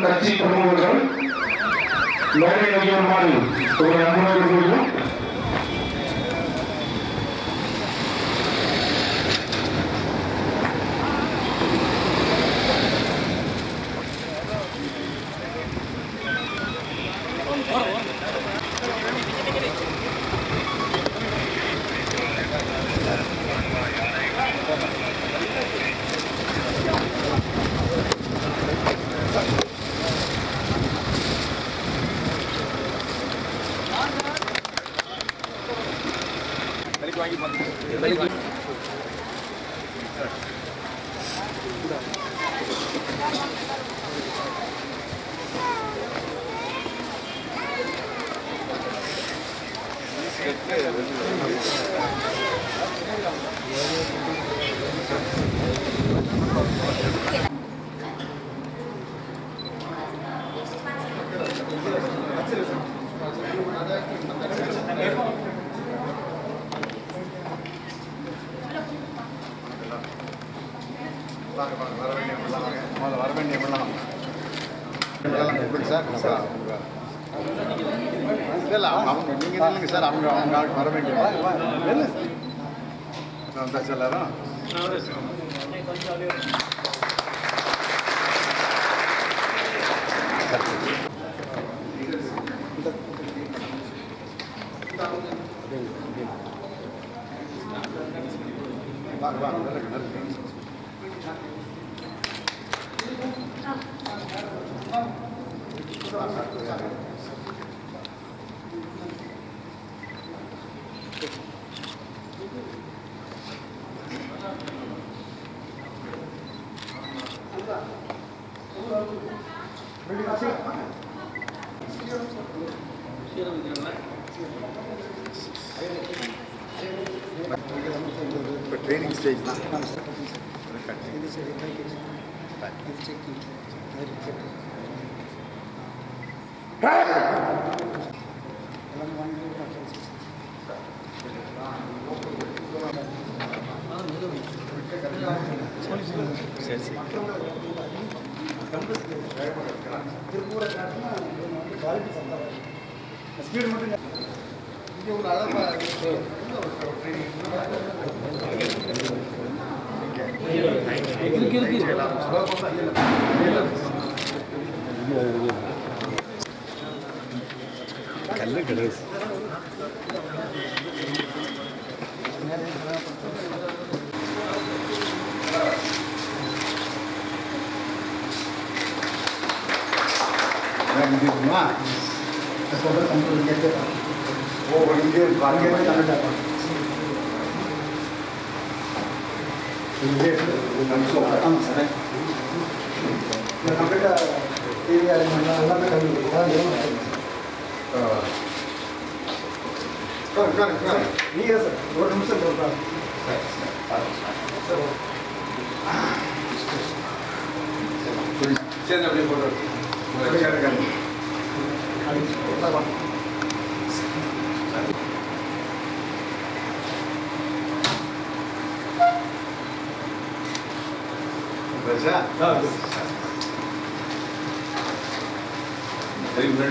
கட்சி பிரமுகர்கள் மேடை நோக்கியுமாறு ஒரு அன்புடன் சார் அவங்க வர வேண்டிய எல்லாரும் ट्रेनिंग स्टेज ना स्पीड Very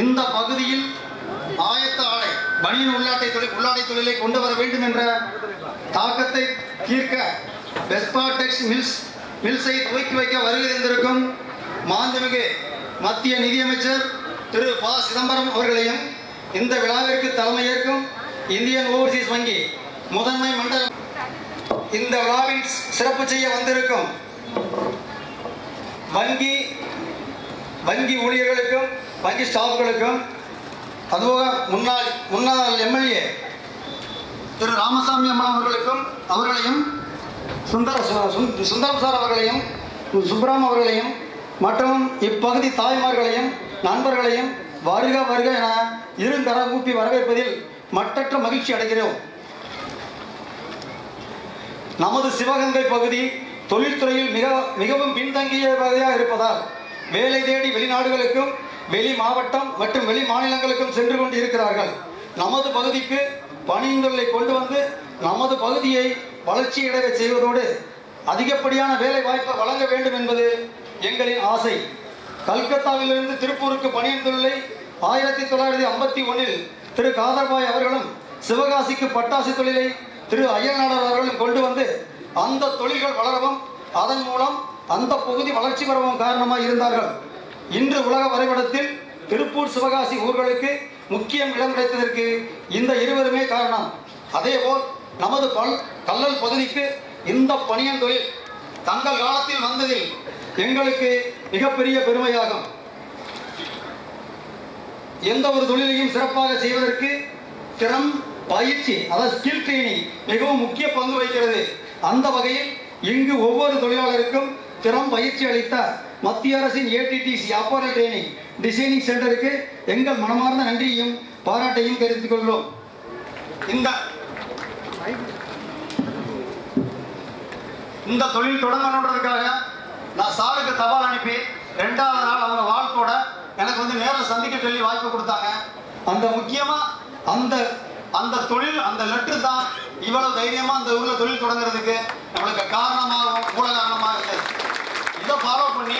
இந்த பகுதியில் ஆயத்த ஆடை பனியன் உள்ளாடை தொழிலை கொண்டு வர வேண்டும் என்ற தாக்கத்தை தீர்க்க பெஸ்பாடெக்ஸ் மில்ஸை துவக்கி வைக்க வருகை தந்திருக்கும் மாண்புமிகு மத்திய நிதியமைச்சர் திரு ப. சிதம்பரம் அவர்களையும் இந்த விழாவிற்கு தலைமையேற்கும் இந்தியன் ஓவர்சீஸ் வங்கி முதன்மை மண்டல இந்த விழாவில் சிறப்பு செய்ய வந்திருக்கும் வங்கி ஊழியர்களுக்கும் வங்கி ஸ்டாஃப்களுக்கும் அதுபோக முன்னாள் எம்எல்ஏ திரு ராமசாமி அம்மா அவர்களையும் சுந்தரம் சார் அவர்களையும் சுப்ராம் அவர்களையும் மற்றும் இப்பகுதி தாய்மார்களையும் நண்பர்களையும் வருக வருக என இருகரம் கூப்பி வரவேற்பதில் மட்டற்ற மகிழ்ச்சி அடைகிறோம். நமது சிவகங்கை பகுதி தொழில்துறையில் மிகவும் பின்தங்கிய பகுதியாக இருப்பதால் வேலை தேடி வெளிநாடுகளுக்கும் வெளி மாவட்டம் மற்றும் வெளி மாநிலங்களுக்கும் சென்று கொண்டு இருக்கிறார்கள். நமது பகுதிக்கு பணியிடங்களை கொண்டு வந்து நமது பகுதியை வளர்ச்சியடைய செய்வதோடு அதிகப்படியான வேலை வாய்ப்பை வழங்க வேண்டும் என்பது எங்களின் ஆசை. கல்கத்தாவிலிருந்து திருப்பூருக்கு பணியின் தொழிலை 1951 திரு காதர்பாய் அவர்களும் சிவகாசிக்கு பட்டாசு தொழிலை திரு அய்யநாடர் அவர்களும் கொண்டு வந்து அந்த தொழில்கள் வளரவும் அதன் மூலம் அந்த பகுதி வளர்ச்சி பெறவும் காரணமாக இருந்தார்கள். இன்று உலக வரைபடத்தில் திருப்பூர் சிவகாசி ஊர்களுக்கு முக்கியம் இடம் கிடைத்ததற்கு இந்த இருவருமே காரணம். அதேபோல் நமது கல்லல் பகுதிக்கு இந்த பணியன் தொழில் தங்கள் காலத்தில் வந்ததில் எங்களுக்கு மிகப்பெரிய பெருமையாகும். எந்த ஒரு தொழிலையும் சிறப்பாக செய்வதற்கு திறம் பயிற்சி அதாவது ஸ்கில் ட்ரெயினிங் மிகவும் முக்கிய பங்கு வகிக்கிறது. அந்த வகையில் இங்கு ஒவ்வொரு தொழிலாளருக்கும் திறம் பயிற்சி அளித்த மத்திய அரசின் ATTC அப்போரல் ட்ரைனிங் டிசைனிங் சென்டருக்கு எங்கள் மனமார்ந்த நன்றியையும் பாராட்டையும் தெரிவித்துக் கொள்கிறோம். இந்த தொழில் தொடங்கணுன்றதுக்காக நான் சாருக்கு தபால் அனுப்பி 2வது நாள் அவங்க வாழ்க்கோட எனக்கு வந்து நேரில் சந்திக்க சொல்லி வாய்ப்பு கொடுத்தாங்க. அந்த முக்கியமா அந்த தொழில் அந்த லெட்டர் தான் இவ்வளவு தைரியமா அந்த ஊர்ல தொழில் தொடங்குறதுக்கு நம்மளுக்கு காரணமாகவும் மூல காரணமாக இருந்தது. இதை ஃபாலோ பண்ணி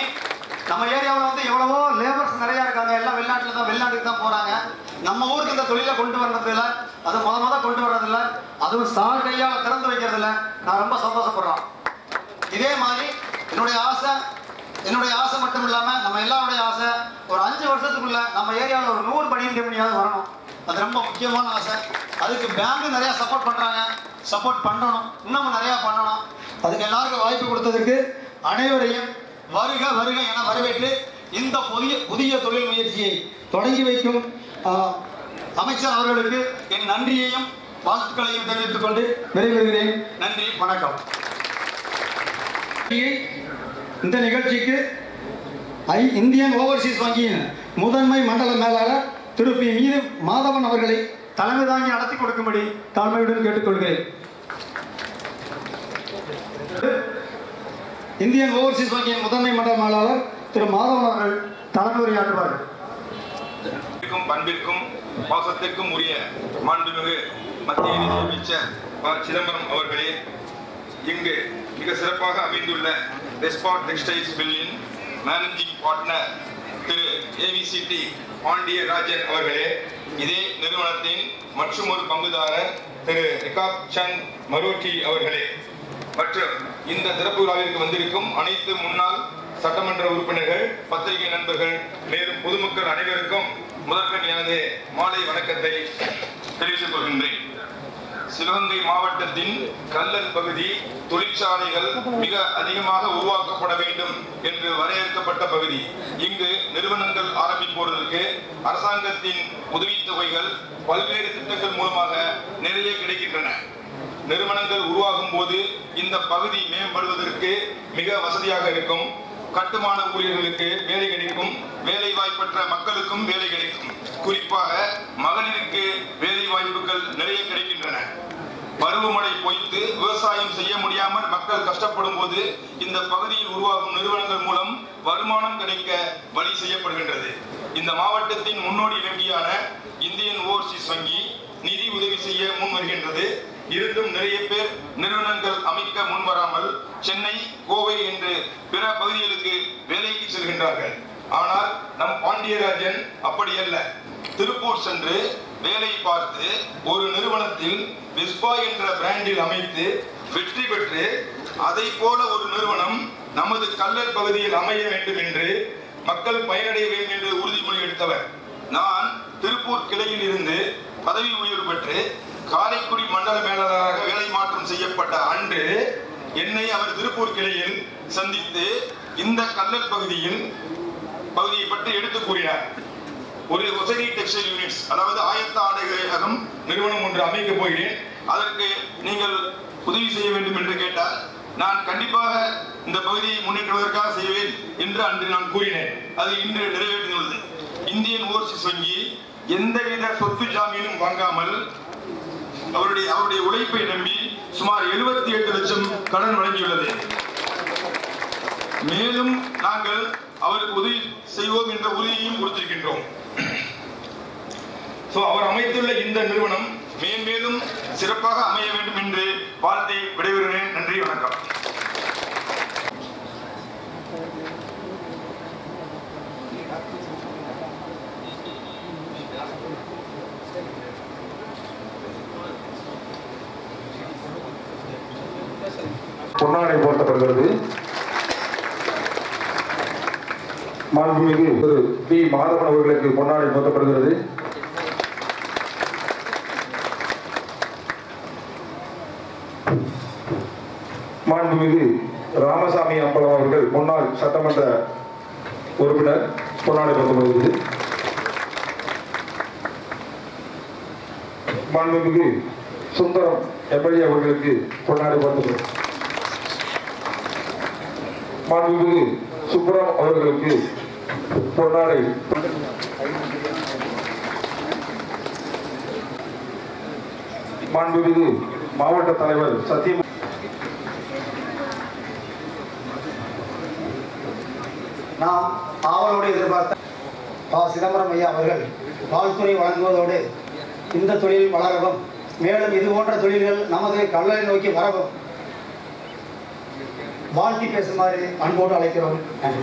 நம்ம ஏரியாவில் வந்து எவ்வளவோ லேபர்ஸ் நிறைய இருக்காங்க. எல்லாம் வெளிநாட்டுக்கு தான் போறாங்க. நம்ம ஊருக்கு இந்த தொழிலை கொண்டு வர்றது இல்லை, அது முத கொண்டு வர்றதில்லை, அதுவும் சார் கையால் திறந்து வைக்கிறதில்ல. நான் ரொம்ப சந்தோஷப்படுறோம். இதே மாதிரி என்னுடைய ஆசை மட்டும் இல்லாமல் நம்ம எல்லாருடைய ஆசை ஒரு 5 வருஷத்துக்குள்ள நம்ம ஏரியாவில் ஒரு 100 பனியன் கம்பெனியாவது வரணும். அது ரொம்ப முக்கியமான ஆசை. அதுக்கு பேங்க் நிறைய சப்போர்ட் பண்றாங்க. சப்போர்ட் பண்ணணும், இன்னமும் நிறைய பண்ணணும். அதுக்கு எல்லாருக்கும் வாய்ப்பு கொடுத்ததற்கு அனைவரையும் வருக வருக என வரவேற்று இந்த புதிய தொழில் முயற்சியை தொடங்கி வைக்கும் அமைச்சர் அவர்களுக்கு என் நன்றியையும் வாழ்த்துக்களையும் தெரிவித்துக் கொண்டு விடைபெறுகிறேன். நன்றி, வணக்கம். இந்த நிகழ்ச்சிக்கு இந்தியன் ஓவர்சீஸ் வங்கியின் முதன்மை மண்டல மேலாளர் திரு பி. மாதவன் அவர்களை தலைமை தாங்கி நடத்தி கொடுக்கும்படி தாழ்மையுடன் கேட்டுக்கொள்கிறேன். இந்தியன் ஓவர்சீஸ் வங்கியின் முதன்மை மண்டல மேலாளர் திரு மாதவன் அவர்கள் தலைமை உரையாற்றுவார்கள். பண்பிற்கும் பாசத்திற்கும் உரிய மாண்புமிகு மத்திய நிதியமைச்சர் ப. சிதம்பரம் அவர்களே, இங்கு மிக சிறப்பாக அமைந்துள்ள ரெஸ்பாட் டெக்ஸ்டைல்ஸ் மில்லின் மேனேஜிங் பார்ட்னர் திரு AVCT பாண்டியராஜன் அவர்களே, இதே நிறுவனத்தின் மற்றும் ஒரு பங்குதாரர் திரு ரிகாப் சந்த் மரோட்டி அவர்களே, மற்றும் இந்த திறப்பு விழாவிற்கு வந்திருக்கும் அனைத்து முன்னாள் சட்டமன்ற உறுப்பினர்கள், பத்திரிகை நண்பர்கள், மேலும் பொதுமக்கள் அனைவருக்கும் முதற்கண் எனது மாலை வணக்கத்தை தெரிவித்துக் கொள்கின்றேன். சிவகங்கை மாவட்டத்தின் கல்லல் பகுதி தொழிற்சாலைகள் மிக அதிகமாக உருவாக்கப்பட வேண்டும் என்று வரையறுக்கப்பட்ட பகுதி. இங்கு நிறுவனங்கள் ஆரம்பிப்பதற்கு அரசாங்கத்தின் உதவித்தொகைகள் பல்வேறு திட்டங்கள் மூலமாக நிறைய கிடைக்கின்றன. நிறுவனங்கள் உருவாகும் போது இந்த பகுதி மேம்படுவதற்கு மிக வசதியாக இருக்கும். கட்டுமான ஊழியர்களுக்கு வேலை கிடைக்கும், வேலை வாய்ப்பற்ற மக்களுக்கும் வேலை கிடைக்கும். குறிப்பாக மகளிருக்கு வேலை வாய்ப்புகள் நிறைய கிடைக்கின்றன. பருவமழை பொய்த்து விவசாயம் செய்ய முடியாமல் மக்கள் கஷ்டப்படும் போது இந்த பகுதியில் உருவாகும் நிறுவனங்கள் மூலம் வருமானம் கிடைக்க வழி செய்யப்படுகின்றது. இந்த மாவட்டத்தின் முன்னோடி வங்கியான இந்தியன் ஓவர்சீஸ் வங்கி நிதி உதவி செய்ய முன் வருகின்றது. இருந்தும் நிறைய பேர் நிறுவனங்கள் அமைக்க முன்வராமல் சென்னை, கோவை என்று பிற பகுதிகளுக்கு வேலைக்கு செல்கின்றார்கள். ஆனால் நம் பாண்டியராஜன் அப்படியல்ல. திருப்பூர் சென்று வேலை பார்த்து ஒரு நிறுவனத்தில் வெஸ்பா என்ற பிராண்டில் அமைத்து வெற்றி பெற்று அதை போல ஒரு நிறுவனம் நமது கல்லல் பகுதியில் அமைய வேண்டும் என்று மக்கள் பயனடைய வேண்டும் என்று உறுதிமொழி எடுத்தவர். நான் திருப்பூர் கிளையில் இருந்து பதவி உயர்வு பெற்று காரைக்குடி மண்டல மேலாளராக வேலை மாற்றம் செய்யப்பட்ட அன்று என்னை அவர் திருப்பூர் கிளையில் சந்தித்து இந்த கல்லல் பகுதியை பற்றி எடுத்து கூறினார். ஒரு ஒசரி டெக்ஸ்டைல் யூனிட்ஸ், அதாவது ஆயத்த ஆடைகளகம் நிறுவனம் ஒன்று அமைக்க போகிறேன், அதற்கு நீங்கள் உதவி செய்ய வேண்டும் என்று கேட்டார். நான் கண்டிப்பாக இந்த பகுதியை முன்னேற்றுவதற்காக செய்வேன் என்று அன்று நான் கூறினேன். அது இன்று நிறைவேற்றியுள்ளது. இந்தியன் ஓவர்சீஸ் வங்கி எந்தவித சொத்து ஜாமீனும் வாங்காமல் அவருடைய உழைப்பை நம்பி சுமார் 78 லட்சம் கடன் வழங்கியுள்ளது. மேலும் நாங்கள் அவருக்கு உதவி செய்வோம் என்ற உறுதியையும் கொடுத்திருக்கின்றோம். அவர் அமைத்துள்ள இந்த நிறுவனம் மேன்மேலும் சிறப்பாக அமைய வேண்டும் என்று வாழ்த்தை விடைபெறுகிறேன். நன்றி, வணக்கம். பொன்னாடை போர்த்தப்படுகிறது. மாண்புமிகு திரு பி. மாதவன் அவர்களுக்கு பொன்னாடை போர்த்தப்படுகிறது. மாண்புமிகு ராமசாமி அம்பலம் அவர்கள் முன்னாள் சட்டமன்ற உறுப்பினர் பொன்னாடை போர்த்தப்படுகிறது. மாண்புமிகு சுந்தரம் எம்எல்ஏ அவர்களுக்கு பொன்னாடை போர்த்தப்படுகிறது. மாண்புமிகு சுப்ரம் அவர்களுக்கு பொன்னாடை. மாண்புமிகு மாவட்ட தலைவர் சத்தியம் நாம் ஆவலோடு எதிர்பார்த்த பா. சிதம்பரம் ஐயா அவர்கள் வாழ்த்துறை வழங்குவதோடு இந்த தொழில் வளரவும், மேலும் இது போன்ற தொழில்கள் நமது கல்லலை நோக்கி வரவும் வாழ்த்தி பேசுமாறு அன்போடு அழைக்கிறோம். நன்றி.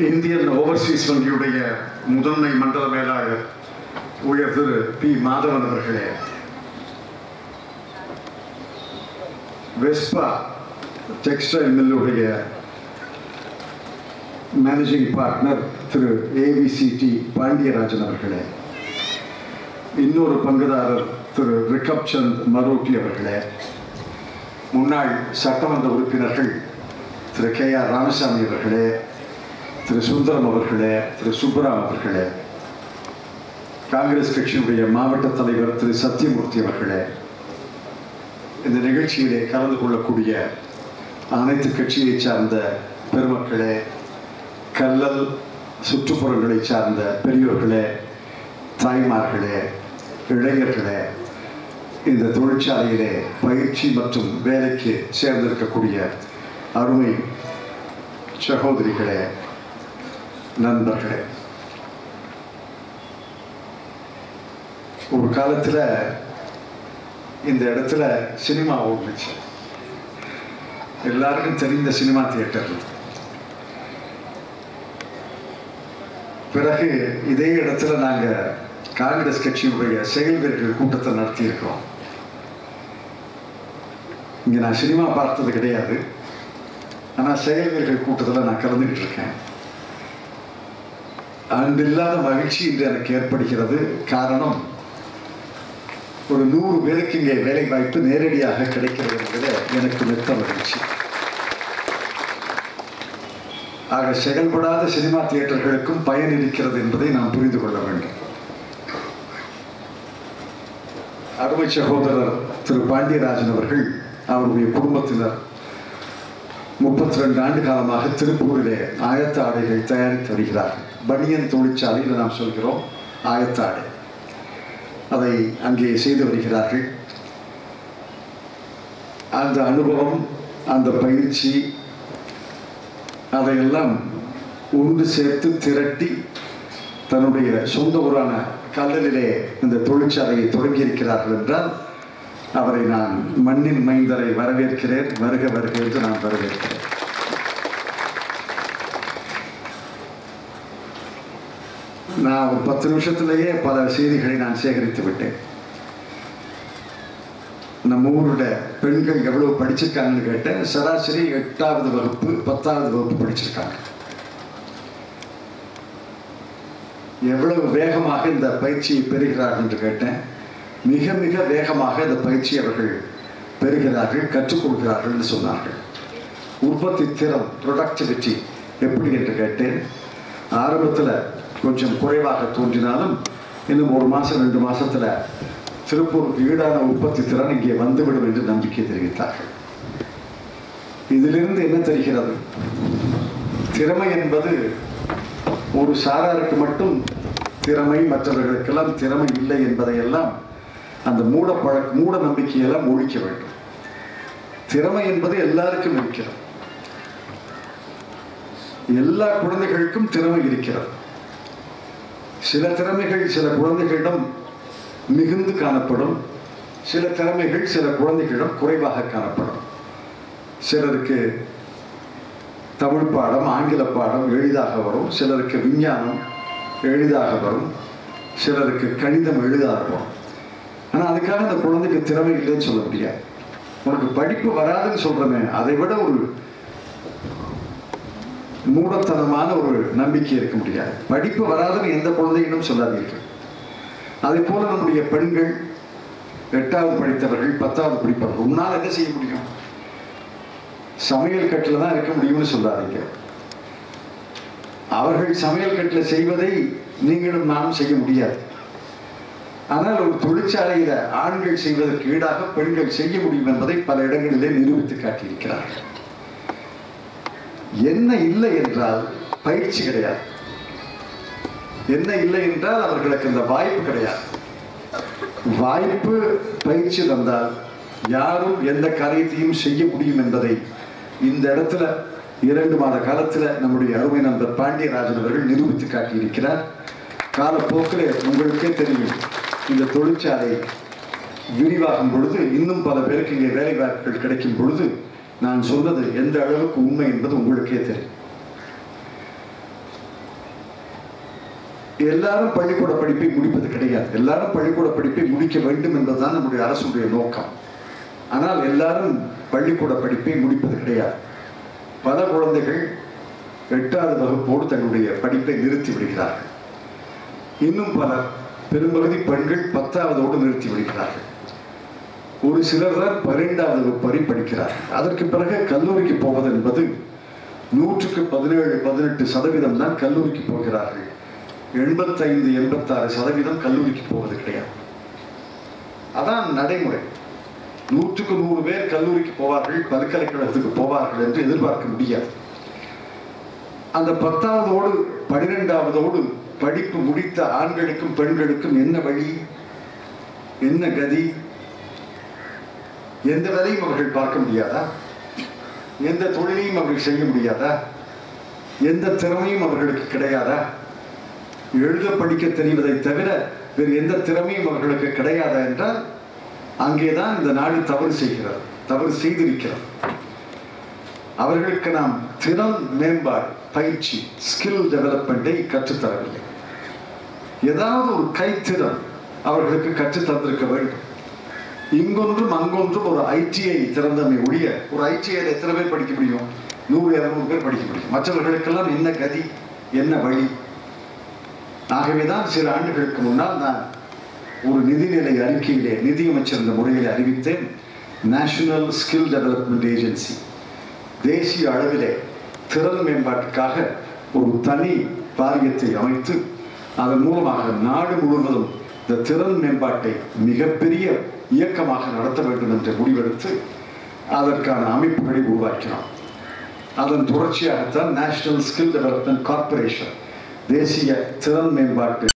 இந்தியன் ஓவர்சீஸ் வங்கியுடைய முதன்மை மண்டல மேலாளர் உயர் திரு பி. மாதவன் அவர்களே, வெஸ்பா டெக்ஸ்டைல் மில்லுடைய மேனேஜிங் பார்ட்னர் திரு ஏவிசிடி பாண்டியராஜன் அவர்களே, இன்னொரு பங்குதாரர் திரு ரிகப் சந்த் மரோட்டி அவர்களே, முன்னாள் சட்டமன்ற உறுப்பினர்கள் திரு கே.ஆர். ராமசாமி அவர்களே, திரு சுந்தரம் அவர்களே, திரு சுப்பராம் அவர்களே, காங்கிரஸ் கட்சியினுடைய மாவட்ட தலைவர் திரு சத்தியமூர்த்தி அவர்களே, இந்த நிகழ்ச்சியிலே கலந்து கொள்ளக்கூடிய அனைத்து கட்சியை சார்ந்த பெருமக்களே, கல்லல் சுற்றுப்புறங்களை சார்ந்த பெரியோர்களே, தாய்மார்களே, இளைஞர்களே, இந்த தொழிற்சாலையிலே பயிற்சி மற்றும் வேலைக்கு சேர்ந்திருக்கக்கூடிய அருமை சகோதரிகளே, நண்பர்களே, ஒரு காலத்தில் இந்த இடத்துல சினிமா ஓடுச்சு. எல்லாருக்கும் தெரிந்த சினிமா தியேட்டர். பிறகு இதே இடத்துல நாங்கள் காங்கிரஸ் கட்சியினுடைய செயல் வீரர்கள் கூட்டத்தை நடத்தியிருக்கிறோம். இங்கே நான் சினிமா பார்த்தது கிடையாது, ஆனால் செயல் வீரர்கள் கூட்டத்தில் நான் கலந்துக்கிட்டு இருக்கேன். அன்றில்லாத மகிழ்ச்சி இன்று எனக்கு ஏற்படுகிறது. காரணம், ஒரு 100 பேருக்கு இங்கே வேலை வாய்ப்பு நேரடியாக கிடைக்கிறது என்பது எனக்கு மிக்க மகிழ்ச்சி. ஆக செயல்படாத சினிமா தியேட்டர்களுக்கும் பயன் இருக்கிறது என்பதை நாம் புரிந்து கொள்ள வேண்டும். அருமை சகோதரர் திரு பாண்டியராஜன் அவர்கள், அவருடைய குடும்பத்தினர் 32 ஆண்டு காலமாக திருப்பூரிலே ஆயத்த ஆடைகள் தயாரித்து வருகிறார்கள். பனியன் தொழிற்சாலையில் நாம் சொல்கிறோம் ஆயத்த ஆடை. அதை அங்கே செய்து வருகிறார்கள். அந்த அனுபவம், அந்த பயிற்சி, அதையெல்லாம் ஒன்று சேர்த்து திரட்டி தன்னுடைய சொந்த ஊரான கல்லலிலே இந்த தொழிற்சாலையை தொடங்கியிருக்கிறார்கள் என்றால் அவரை நான் மண்ணின் மைந்தரை வரவேற்கிறேன். வருக வருக என்று நான் வரவேற்கிறேன். நான் ஒரு 10 நிமிஷத்திலேயே பல செய்திகளை நான் சேகரித்து விட்டேன். நம்ம ஊருடைய பெண்கள் எவ்வளவு படிச்சிருக்காங்கன்னு கேட்டேன். சராசரி 8வது வகுப்பு 10வது வகுப்பு படிச்சிருக்காங்க. எவ்வளவு வேகமாக இந்த பயிற்சியை பெறுகிறார்கள் என்று கேட்டேன். மிக மிக வேகமாக இந்த பயிற்சியை அவர்கள் பெறுகிறார்கள், கற்றுக்கொள்கிறார்கள் என்று சொன்னார்கள். உற்பத்தி திறம், ப்ரொடக்டிவிட்டி எப்படி என்று கேட்டேன். ஆரம்பத்தில் கொஞ்சம் குறைவாக தோன்றினாலும் இன்னும் 1 மாதம் 2 மாதத்தில் திருப்பூருக்கு ஈடான உற்பத்தி திறன் இங்கே வந்துவிடும் என்று நம்பிக்கை தெரிவித்தார்கள். இதிலிருந்து என்ன தெரிகிறது? திறமை என்பது ஒரு சாராருக்கு மட்டும் திறமை, மற்றவர்களுக்கெல்லாம் திறமை இல்லை என்பதையெல்லாம் அந்த மூட நம்பிக்கையெல்லாம் ஒழிக்க வேண்டும். திறமை என்பது எல்லாருக்கும் இருக்கிறது. எல்லா குழந்தைகளுக்கும் திறமை இருக்கிறது. சில திறமைகள் சில குழந்தைகளிடம் மிகுந்து காணப்படும், சில திறமைகள் சில குழந்தைகளிடம் குறைவாக காணப்படும். சிலருக்கு தமிழ் பாடம், ஆங்கில பாடம் எளிதாக வரும், சிலருக்கு விஞ்ஞானம் எளிதாக வரும், சிலருக்கு கணிதம் எளிதாக வரும். ஆனால் அதுக்காக அந்த குழந்தைக்கு திறமை இல்லைன்னு சொல்ல முடியாது. உனக்கு படிப்பு வராதுன்னு சொல்றமே, அதை விட ஒரு மூடத்தனமான ஒரு நம்பிக்கை இருக்க முடியாது. படிப்பு வராதுன்னு எந்த குழந்தையிடம் சொல்லாதீர்கள். அதே போல நம்முடைய பெண்கள் 8வது படித்தவர்கள், 10வது படிப்பவர்கள், உன்னால் என்ன செய்ய முடியும்? சமையல் கட்டில் தான் இருக்க முடியும்னு சொல்லாதீங்க. அவர்கள் சமையல் கட்டில் செய்வதை நீங்களும் நானும் செய்ய முடியாது. ஆனால் ஒரு தொழிற்சாலையில ஆண்கள் செய்வதற்கு ஈடாக பெண்கள் செய்ய முடியும் என்பதை பல இடங்களிலே நிரூபித்து காட்டியிருக்கிறார்கள். என்ன இல்லை என்றால் பயிற்சி கிடையாது. என்ன இல்லை என்றால் அவர்களுக்கு அந்த வாய்ப்பு கிடையாது. வாய்ப்பு, பயிற்சி தந்தால் யாரும் எந்த காரியத்தையும் செய்ய முடியும் என்பதை இந்த இடத்துல 2 மாத காலத்தில் நம்முடைய அருமை நண்பர் பாண்டியராஜன் அவர்கள் நிரூபித்து காட்டியிருக்கிறார். காலப்போக்கில் உங்களுக்கே தெரியும், இந்த தொழிற்சாலை விரிவாகும் பொழுது, இன்னும் பல பேருக்கு இங்கே வேலை வாய்ப்புகள் கிடைக்கும் பொழுது நான் சொன்னது எந்த அளவுக்கு உண்மை என்பது உங்களுக்கே தெரியும். எல்லாரும் பள்ளிக்கூட படிப்பை முடிப்பது கிடையாது. எல்லாரும் பள்ளிக்கூட படிப்பை முடிக்க வேண்டும் என்பதுதான் நம்முடைய அரசுடைய நோக்கம். ஆனால் எல்லாரும் பள்ளிக்கூட படிப்பை முடிப்பது கிடையாது. பல குழந்தைகள் 8வது வகுப்போடு தன்னுடைய படிப்பை நிறுத்தி விடுகிறார்கள். இன்னும் பலர், பெரும்பகுதி பெண்கள் 10வதோடு நிறுத்தி விடுகிறார்கள். ஒரு சிலர் தான் 12வது வகுப்பு வரை படிக்கிறார்கள். அதற்கு பிறகு கல்லூரிக்கு போவது என்பது 100க்கு 17-18% தான் கல்லூரிக்கு போகிறார்கள். 85-86% கல்லூரிக்கு போவது கிடையாது. அதான் நடைமுறை. 100க்கு 100 பேர் கல்லூரிக்கு போவார்கள், பல்கலைக்கழகத்துக்கு போவார்கள் என்று எதிர்பார்க்க முடியாது. அந்த 10வதோடு 12வதோடு படிப்பு முடித்த ஆண்களுக்கும் பெண்களுக்கும் என்ன வழி, என்ன கதி? எந்த வேலையும் அவர்கள் பார்க்க முடியாதா? எந்த தொழிலையும் அவர்கள் செய்ய முடியாதா? எந்த திறமையும் அவர்களுக்கு கிடையாதா? எழுத படிக்க தெரிவதை தவிர வேறு எந்த திறமையும் அவர்களுக்கு கிடையாதா என்றால் அங்கேதான் இந்த நாடு தவறு செய்கிறது, தவறு செய்திருக்கிறது. அவர்களுக்கு நாம் திறன் மேம்பாடு, பயிற்சி, ஸ்கில் டெவலப்மெண்ட்டை கற்றுத்தரவில்லை. ஏதாவது ஒரு கைத்திறன் அவர்களுக்கு கற்றுத்தந்திருக்க வேண்டும். இங்கொன்றும் அங்கொன்றும் ஒரு ஐடிஐ திறந்தமை ஒழிய, ஒரு ஐடிஐயில் எத்தனை பேர் படிக்க முடியும்? 100-200 பேர் படிக்க முடியும். மற்றவர்களுக்கெல்லாம் என்ன கதி, என்ன வழி? ஆகவேதான் சில ஆண்டுகளுக்கு முன்னால் நான் ஒரு நிதிநிலை அறிக்கையிலே நிதியமைச்சர் என்ற முறையில் அறிவித்தேன், நேஷனல் ஸ்கில் டெவலப்மெண்ட் ஏஜென்சி, தேசிய அளவிலே திறன் மேம்பாட்டுக்காக ஒரு தனி வாரியத்தை அமைத்து அதன் மூலமாக நாடு முழுவதும் இந்த திறன் மேம்பாட்டை மிகப்பெரிய இயக்கமாக நடத்த வேண்டும் என்று முடிவெடுத்து அதற்கான அமைப்புகளை உருவாக்கினோம். அதன் தொடர்ச்சியாகத்தான் நேஷனல் ஸ்கில் டெவலப்மெண்ட் கார்ப்பரேஷன், தேசிய திறன் மேம்பாட்டு